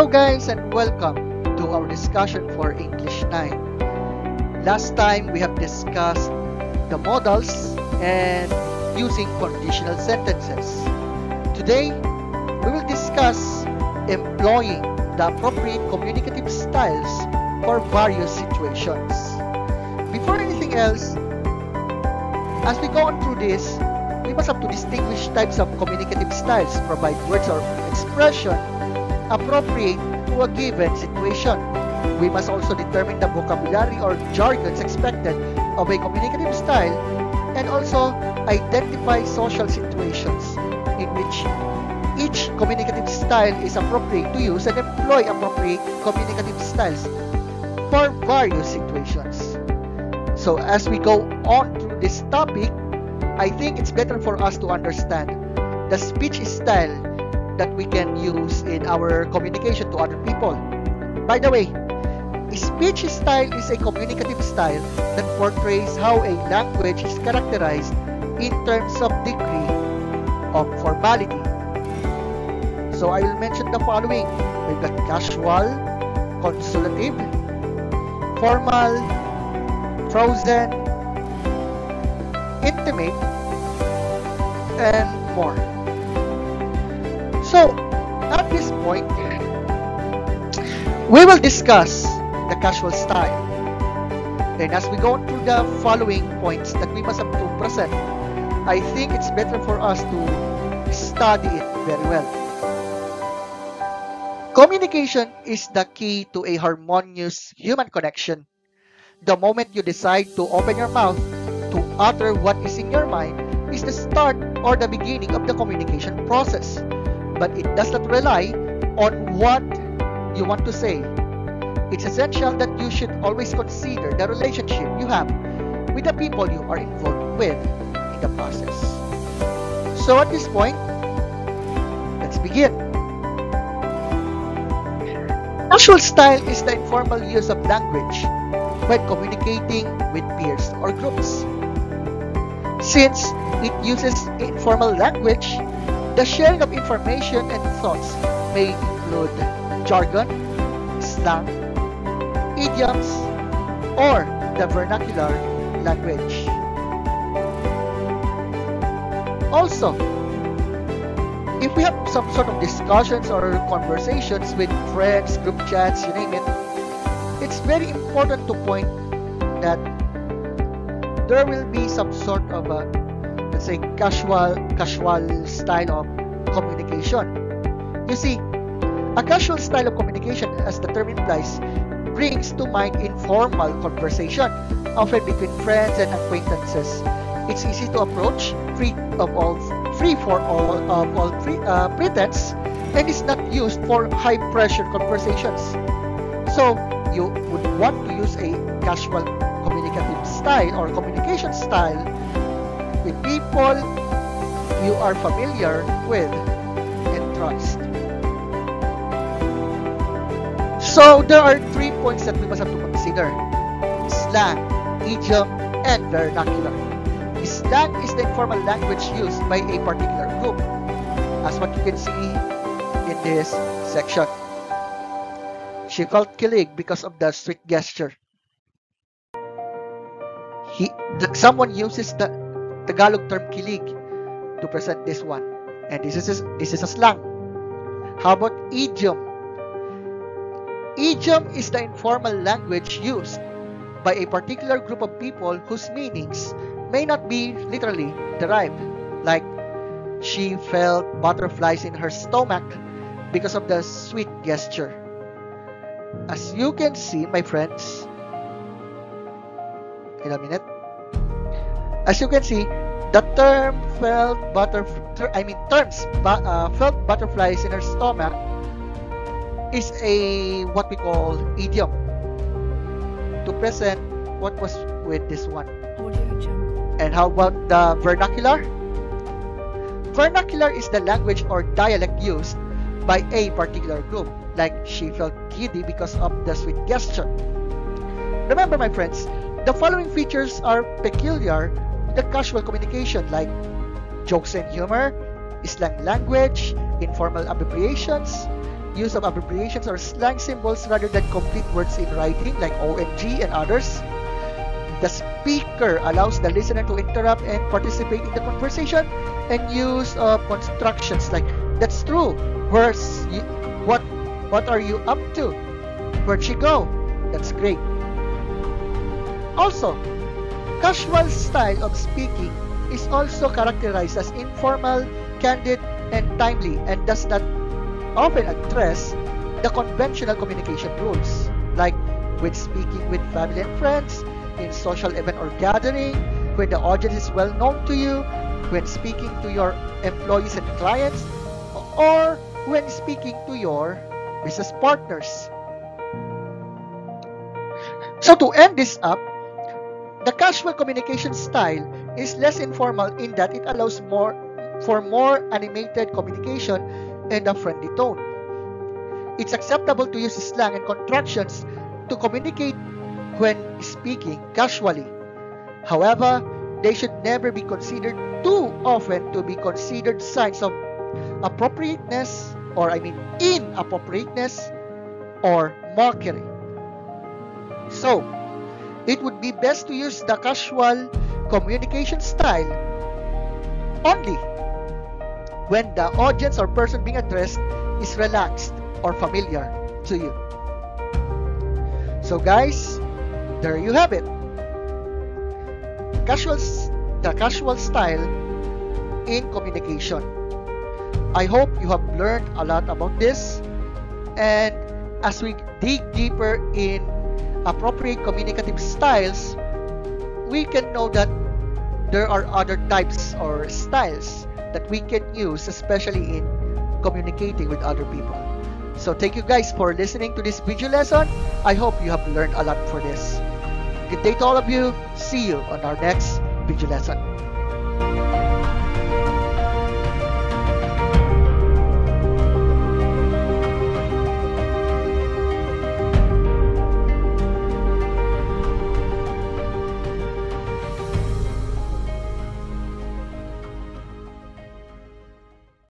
Hello guys and welcome to our discussion for English 9. Last time we have discussed the modals and using conditional sentences. Today we will discuss employing the appropriate communicative styles for various situations. Before anything else, as we go on through this, we must have to distinguish types of communicative styles, provide words or expression appropriate to a given situation. We must also determine the vocabulary or jargons expected of a communicative style and also identify social situations in which each communicative style is appropriate to use and employ appropriate communicative styles for various situations. So as we go on through this topic, I think it's better for us to understand the speech style that we can use in our communication to other people. By the way, speech style is a communicative style that portrays how a language is characterized in terms of degree of formality. So I will mention the following. We've got casual, consulative, formal, frozen, intimate, and more. So, at this point, we will discuss the casual style. And as we go through the following points that we must have to present, I think it's better for us to study it very well. Communication is the key to a harmonious human connection. The moment you decide to open your mouth to utter what is in your mind is the start or the beginning of the communication process. But it does not rely on what you want to say. It's essential that you should always consider the relationship you have with the people you are involved with in the process. So at this point, let's begin. Casual style is the informal use of language when communicating with peers or groups. Since it uses informal language, the sharing of information and thoughts may include jargon, slang, idioms, or the vernacular language. Also, if we have some sort of discussions or conversations with friends, group chats, you name it, it's very important to point that there will be some sort of a, let's say, casual style of communication. You see, a casual style of communication, as the term implies, brings to mind informal conversation, often between friends and acquaintances. It's easy to approach, free for all pretense, and is not used for high-pressure conversations. So, you would want to use a casual communicative style or communication style with people you are familiar with and trust. So there are 3 points that we must have to consider: slang, idiom, and vernacular. Slang is the informal language used by a particular group, as what you can see in this section. She felt kilig because of the sweet gesture. Someone uses the Tagalog term kilig to present this one, and this is a slang. How about idiom? Idiom is the informal language used by a particular group of people whose meanings may not be literally derived, like she felt butterflies in her stomach because of the sweet gesture. As you can see, my friends, in a minute. As you can see, the term felt butterflies in her stomach is a what we call idiom to present what was with this one. And how about the vernacular? Vernacular is the language or dialect used by a particular group, like she felt giddy because of the sweet gesture. Remember, my friends, the following features are peculiar to the casual communication, like jokes and humor, slang language, informal abbreviations, use of abbreviations or slang symbols rather than complete words in writing like OMG and others. The speaker allows the listener to interrupt and participate in the conversation and use of constructions like "That's true," "Where's you, what are you up to?" "Where'd she go?" "That's great." Also, casual style of speaking is also characterized as informal, candid, and timely, and does not often address the conventional communication rules, like when speaking with family and friends, in social event or gathering, when the audience is well known to you, when speaking to your employees and clients, or when speaking to your business partners. So to end this up, the casual communication style is less informal in that it allows more animated communication and a friendly tone. It's acceptable to use slang and contractions to communicate when speaking casually. However, they should never be considered too often to be considered signs of appropriateness, or inappropriateness, or mockery. So, it would be best to use the casual communication style only when the audience or person being addressed is relaxed or familiar to you. So guys, there you have it. The casual style in communication. I hope you have learned a lot about this, and as we dig deeper in appropriate communicative styles, we can know that there are other types or styles that we can use, especially in communicating with other people. So thank you guys for listening to this video lesson. I hope you have learned a lot for this. Good day to all of you. See you on our next video lesson.